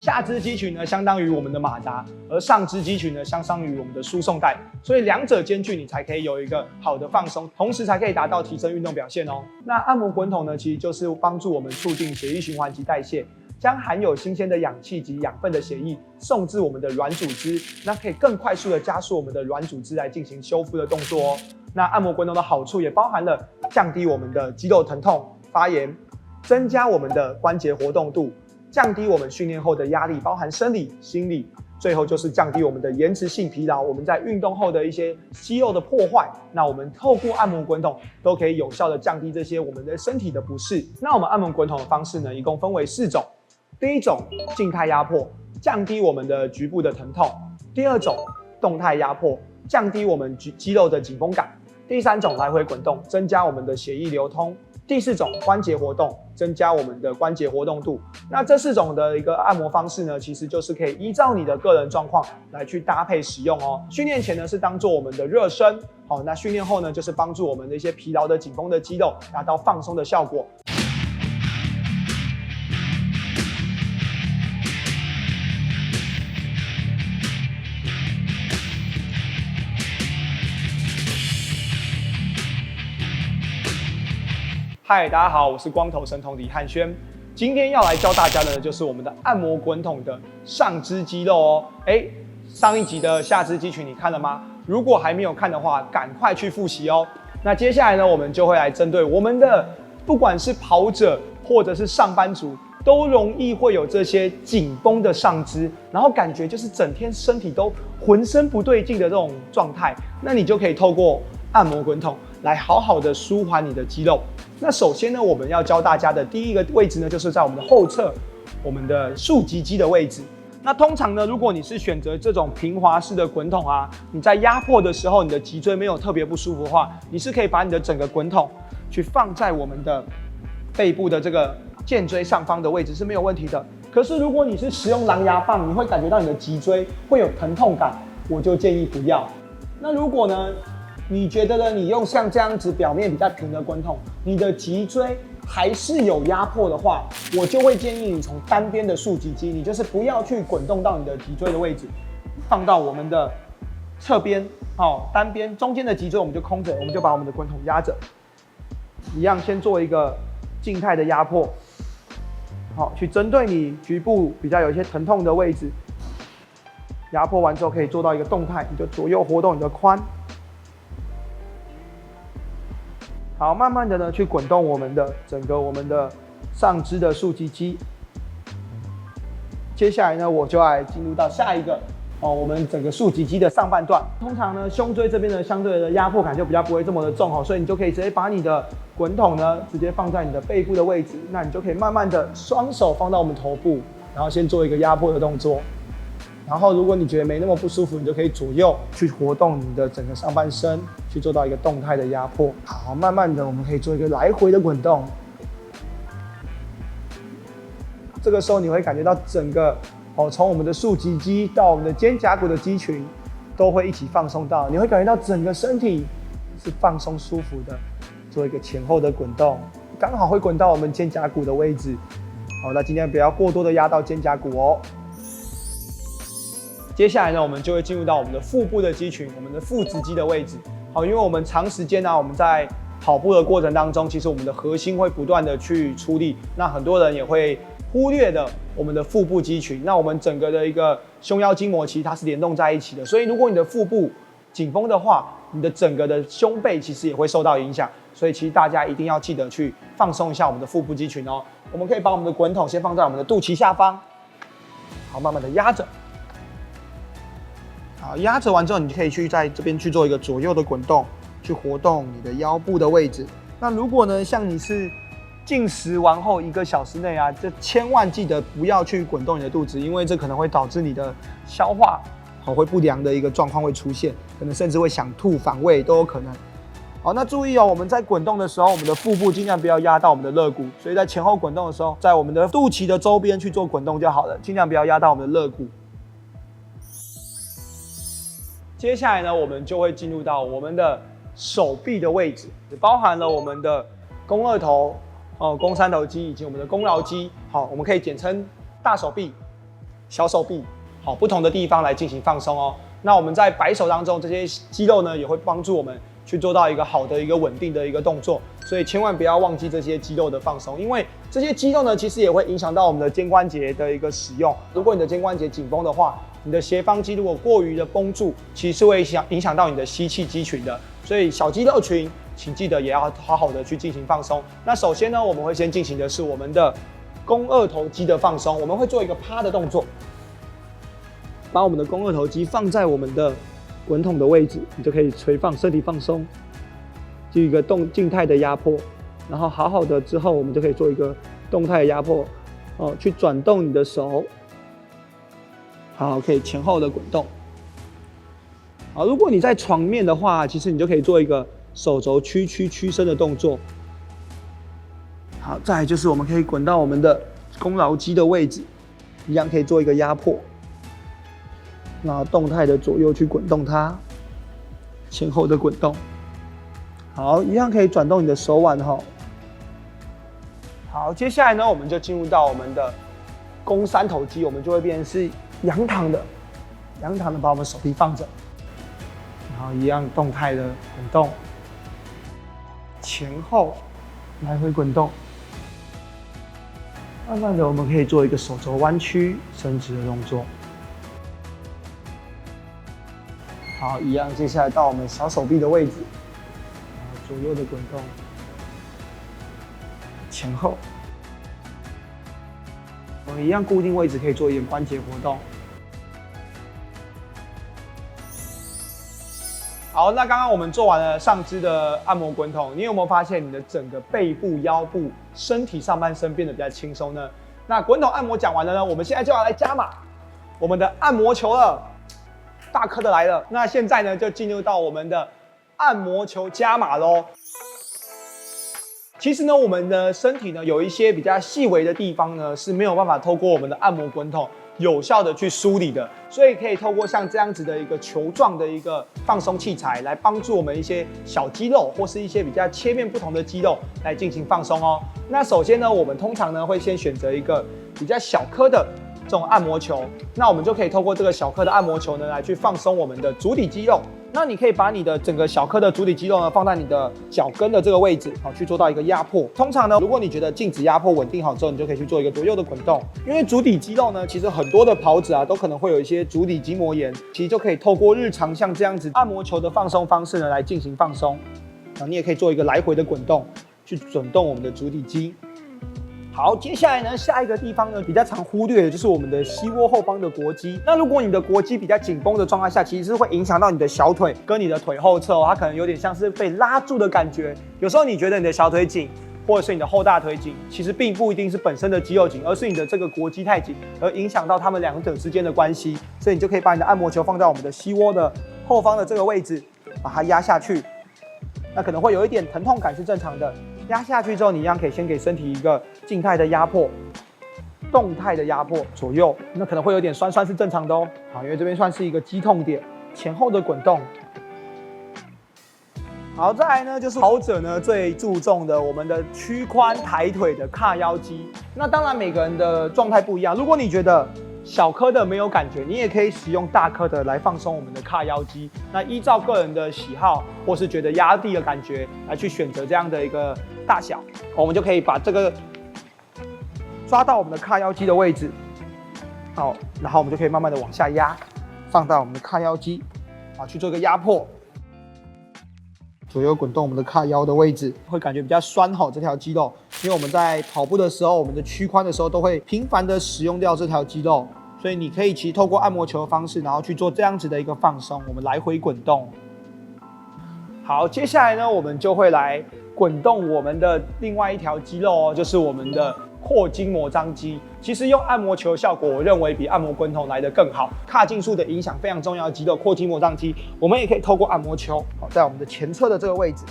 下肢肌群呢，相当于我们的马达，而上肢肌群呢，相当于我们的输送带，所以两者兼具，你才可以有一个好的放松，同时才可以达到提升运动表现哦。那按摩滚筒呢，其实就是帮助我们促进血液循环及代谢，将含有新鲜的氧气及养分的血液送至我们的软组织，那可以更快速的加速我们的软组织来进行修复的动作哦。那按摩滚筒的好处也包含了降低我们的肌肉疼痛、发炎，增加我们的关节活动度。降低我们训练后的压力，包含生理、心理，最后就是降低我们的延迟性疲劳。我们在运动后的一些肌肉的破坏，那我们透过按摩滚筒都可以有效的降低这些我们的身体的不适。那我们按摩滚筒的方式呢，一共分为4种。第一种静态压迫，降低我们的局部的疼痛；第二种动态压迫，降低我们肌肉的紧绷感；第三种来回滚动，增加我们的血液流通。第4种关节活动，增加我们的关节活动度。那这4种的一个按摩方式呢，其实就是可以依照你的个人状况来去搭配使用哦。训练前呢是当做我们的热身，好，那训练后呢就是帮助我们的一些疲劳的紧绷的肌肉达到放松的效果。嗨，大家好，我是光头神童李汉轩。今天要来教大家的呢，就是我们的按摩滚筒的上肢肌肉哦。上一集的下肢肌群你看了吗？如果还没有看的话，赶快去复习哦。那接下来呢，我们就会来针对我们的不管是跑者或者是上班族，都容易会有这些紧绷的上肢，然后感觉就是整天身体都浑身不对劲的这种状态，那你就可以透过按摩滚筒来好好的舒缓你的肌肉。那首先呢，我们要教大家的第一个位置呢，就是在我们的后侧，我们的竖脊肌的位置。那通常呢，如果你是选择这种平滑式的滚筒啊，你在压迫的时候，你的脊椎没有特别不舒服的话，你是可以把你的整个滚筒去放在我们的背部的这个肩椎上方的位置是没有问题的。可是如果你是使用狼牙棒，你会感觉到你的脊椎会有疼痛感，我就建议不要。那如果呢，你觉得呢？你用像这样子表面比较平的滚筒，你的脊椎还是有压迫的话，我就会建议你从单边的竖脊肌，你就是不要去滚动到你的脊椎的位置，放到我们的侧边，单边中间的脊椎我们就空着，我们就把我们的滚筒压着，一样先做一个静态的压迫，去针对你局部比较有一些疼痛的位置，压迫完之后可以做到一个动态，你就左右活动你的髋。好，慢慢的呢去滚动我们的整个我们的上肢的竖脊肌。接下来呢，我就来进入到下一个我们整个竖脊肌的上半段。通常呢，胸椎这边呢相对的压迫感就比较不会这么的重所以你就可以直接把你的滚筒呢直接放在你的背部的位置，那你就可以慢慢的双手放到我们头部，然后先做一个压迫的动作。然后，如果你觉得没那么不舒服，你就可以左右去活动你的整个上半身，去做到一个动态的压迫。好，慢慢的，我们可以做一个来回的滚动。这个时候你会感觉到整个从我们的竖脊肌到我们的肩胛骨的肌群，都会一起放松到，你会感觉到整个身体是放松舒服的。做一个前后的滚动，刚好会滚到我们肩胛骨的位置。好，那今天不要过多的压到肩胛骨哦。接下来呢，我们就会进入到我们的腹部的肌群，我们的腹直肌的位置。好，因为我们长时间我们在跑步的过程当中，其实我们的核心会不断的去出力，那很多人也会忽略的我们的腹部肌群。那我们整个的一个胸腰筋膜其实它是联动在一起的，所以如果你的腹部紧绷的话，你的整个的胸背其实也会受到影响。所以其实大家一定要记得去放松一下我们的腹部肌群哦。我们可以把我们的滚筒先放在我们的肚脐下方，好，慢慢的压着。好，压着完之后，你就可以去在这边去做一个左右的滚动，去活动你的腰部的位置。那如果呢，像你是进食完后1个小时内这千万记得不要去滚动你的肚子，因为这可能会导致你的消化会不良的一个状况会出现，可能甚至会想吐、反胃都有可能。好，那注意我们在滚动的时候，我们的腹部尽量不要压到我们的肋骨，所以在前后滚动的时候，在我们的肚脐的周边去做滚动就好了，尽量不要压到我们的肋骨。接下来呢，我们就会进入到我们的手臂的位置，包含了我们的肱二头、肱三头肌以及我们的肱桡肌。好，我们可以简称大手臂。小手臂，好，不同的地方来进行放松哦。那我们在摆手当中，这些肌肉呢也会帮助我们去做到一个好的一个稳定的一个动作，所以千万不要忘记这些肌肉的放松，因为这些肌肉呢其实也会影响到我们的肩关节的一个使用。如果你的肩关节紧绷的话，你的斜方肌如果过于的绷住，其实是会影响到你的吸气肌群的。所以小肌肉群，请记得也要好好的去进行放松。那首先呢，我们会先进行的是我们的肱二头肌的放松，我们会做一个趴的动作。把我们的肱二头肌放在我们的滚筒的位置，你就可以垂放，身体放松，就一个静态的压迫，然后好好的之后，我们就可以做一个动态的压迫，去转动你的手，好，可以前后的滚动。好，如果你在床面的话，其实你就可以做一个手肘屈伸的动作。好，再来就是我们可以滚到我们的肱桡肌的位置，一样可以做一个压迫。然后动态的左右去滚动它，前后的滚动。好，一样可以转动你的手腕哈。好，接下来呢，我们就进入到我们的肱三头肌，我们就会变成是仰躺的把我们手臂放着，然后一样动态的滚动，前后来回滚动。慢慢的，我们可以做一个手肘弯曲伸直的动作。好，一样，接下来到我们小手臂的位置，然后左右的滚动，前后，我们一样固定位置可以做一点关节活动。好，那刚刚我们做完了上肢的按摩滚筒，你有没有发现你的整个背部、腰部、身体上半身变得比较轻松呢？那滚筒按摩讲完了呢，我们现在就要来加码我们的按摩球了。大颗的来了，那现在呢就进入到我们的按摩球加码咯。其实呢，我们的身体呢有一些比较细微的地方呢是没有办法透过我们的按摩滚筒有效的去梳理的，所以可以透过像这样子的一个球状的一个放松器材来帮助我们一些小肌肉或是一些比较切面不同的肌肉来进行放松哦。那首先呢，我们通常呢会先选择一个比较小颗的这种按摩球，那我们就可以透过这个小颗的按摩球呢，来去放松我们的足底肌肉。那你可以把你的整个小颗的足底肌肉呢，放在你的脚跟的这个位置，好去做到一个压迫。通常呢，如果你觉得静止压迫稳定好之后，你就可以去做一个左右的滚动。因为足底肌肉呢，其实很多的跑者啊，都可能会有一些足底筋膜炎，其实就可以透过日常像这样子按摩球的放松方式呢，来进行放松。你也可以做一个来回的滚动，去转动我们的足底肌。好，接下来呢，下一个地方呢比较常忽略的就是我们的膝窝后方的腘肌。那如果你的腘肌比较紧绷的状态下，其实是会影响到你的小腿跟你的腿后侧哦，它可能有点像是被拉住的感觉。有时候你觉得你的小腿紧，或者是你的后大腿紧，其实并不一定是本身的肌肉紧，而是你的这个腘肌太紧，而影响到它们两者之间的关系。所以你就可以把你的按摩球放在我们的膝窝的后方的这个位置，把它压下去。那可能会有一点疼痛感是正常的。压下去之后，你一样可以先给身体一个静态的压迫，动态的压迫左右，那可能会有点酸是正常的哦。好，因为这边算是一个肌痛点，前后的滚动。好，再来呢就是跑者呢最注重的我们的屈髋抬腿的髂腰肌。那当然每个人的状态不一样，如果你觉得小颗的没有感觉，你也可以使用大颗的来放松我们的髂腰肌。那依照个人的喜好，或是觉得压地的感觉，来去选择这样的一个大小，我们就可以把这个抓到我们的髂腰肌的位置，好，然后我们就可以慢慢的往下压，放到我们的髂腰肌，好，去做一个压迫，左右滚动我们的髂腰的位置，会感觉比较酸吼这条肌肉，因为我们在跑步的时候，我们的屈髋的时候都会频繁的使用掉这条肌肉，所以你可以其实透过按摩球的方式，然后去做这样子的一个放松，我们来回滚动。好，接下来呢，我们就会来滚动我们的另外一条肌肉哦，就是我们的阔筋膜张肌。其实用按摩球的效果，我认为比按摩滚筒来得更好。髂胫束的影响非常重要的肌肉阔筋膜张肌，我们也可以透过按摩球，在我们的前侧的这个位置，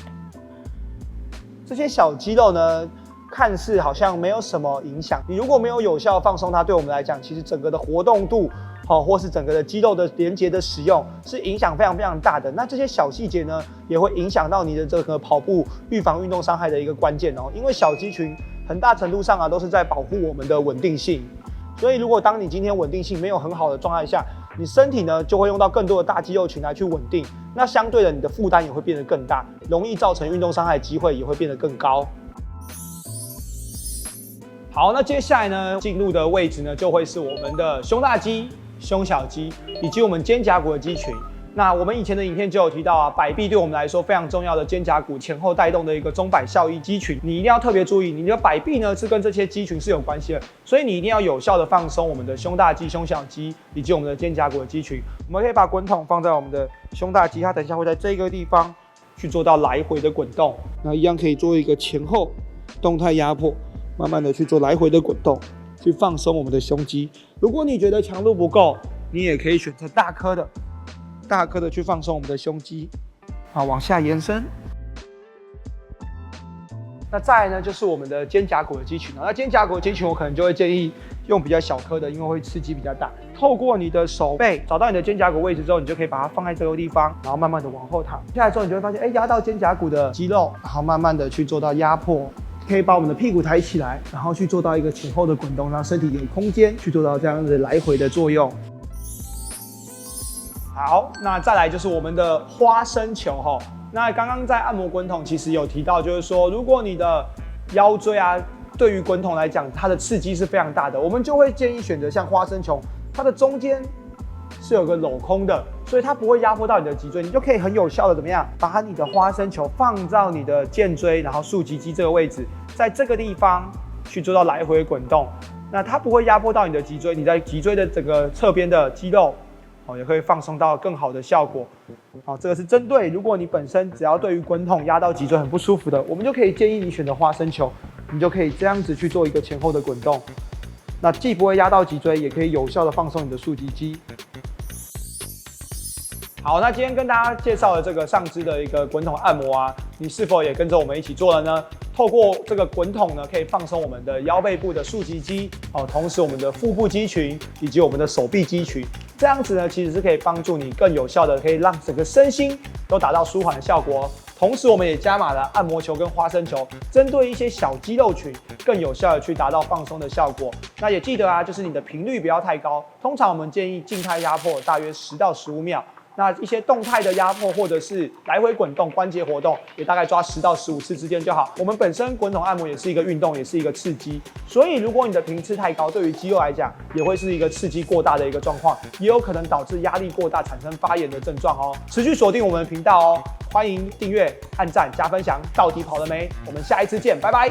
这些小肌肉呢，看似好像没有什么影响。你如果没有有效放松它，对我们来讲，其实整个的活动度，或是整个的肌肉的连接的使用，是影响非常大的。那这些小细节呢，也会影响到你的这个跑步预防运动伤害的一个关键哦。因为小肌群很大程度上啊，都是在保护我们的稳定性。所以如果当你今天稳定性没有很好的状态下，你身体呢就会用到更多的大肌肉群来去稳定，那相对的你的负担也会变得更大，容易造成运动伤害的机会也会变得更高。好，那接下来呢，进入的位置呢就会是我们的胸大肌、胸小肌以及我们肩胛骨的肌群。那我们以前的影片就有提到啊，摆臂对我们来说非常重要的肩胛骨前后带动的一个中摆效益肌群，你一定要特别注意，你的摆臂呢是跟这些肌群是有关系的，所以你一定要有效的放松我们的胸大肌、胸小肌以及我们的肩胛骨的肌群。我们可以把滚筒放在我们的胸大肌，它等一下会在这个地方去做到来回的滚动，那一样可以做一个前后动态压迫，慢慢的去做来回的滚动，去放松我们的胸肌。如果你觉得强度不够，你也可以选择大颗的去放松我们的胸肌，好，往下延伸。那再来呢，就是我们的肩胛骨的肌群。那肩胛骨的肌群，我可能就会建议用比较小颗的，因为会刺激比较大。透过你的手背找到你的肩胛骨位置之后，你就可以把它放在这个地方，然后慢慢的往后躺。下来之后，你就会发现，压到肩胛骨的肌肉，然后慢慢的去做到压迫。可以把我们的屁股抬起来，然后去做到一个前后的滚动，让身体有空间去做到这样子来回的作用。好，那再来就是我们的花生球哈。那刚刚在按摩滚筒其实有提到，就是说如果你的腰椎啊，对于滚筒来讲，它的刺激是非常大的，我们就会建议选择像花生球，它的中间是有个镂空的，所以它不会压迫到你的脊椎，你就可以很有效的怎么样，把你的花生球放到你的肩椎，然后竖脊肌这个位置，在这个地方去做到来回滚动，那它不会压迫到你的脊椎，你在脊椎的整个侧边的肌肉。也可以放松到更好的效果。好，这个是针对如果你本身只要对于滚筒压到脊椎很不舒服的，我们就可以建议你选择花生球，你就可以这样子去做一个前后的滚动。那既不会压到脊椎，也可以有效的放松你的竖脊肌。好，那今天跟大家介绍的这个上肢的一个滚筒按摩啊，你是否也跟着我们一起做了呢？透过这个滚筒呢，可以放松我们的腰背部的竖脊肌，同时我们的腹部肌群以及我们的手臂肌群，这样子呢，其实是可以帮助你更有效的，可以让整个身心都达到舒缓的效果。同时，我们也加码了按摩球跟花生球，针对一些小肌肉群，更有效的去达到放松的效果。那也记得啊，就是你的频率不要太高，通常我们建议静态压迫大约10到15秒。那一些动态的压迫或者是来回滚动、关节活动，也大概抓10到15次之间就好。我们本身滚筒按摩也是一个运动，也是一个刺激，所以如果你的频次太高，对于肌肉来讲，也会是一个刺激过大的一个状况，也有可能导致压力过大，产生发炎的症状哦。持续锁定我们的频道哦，欢迎订阅、按赞、加分享。到底跑了没？我们下一次见，拜拜。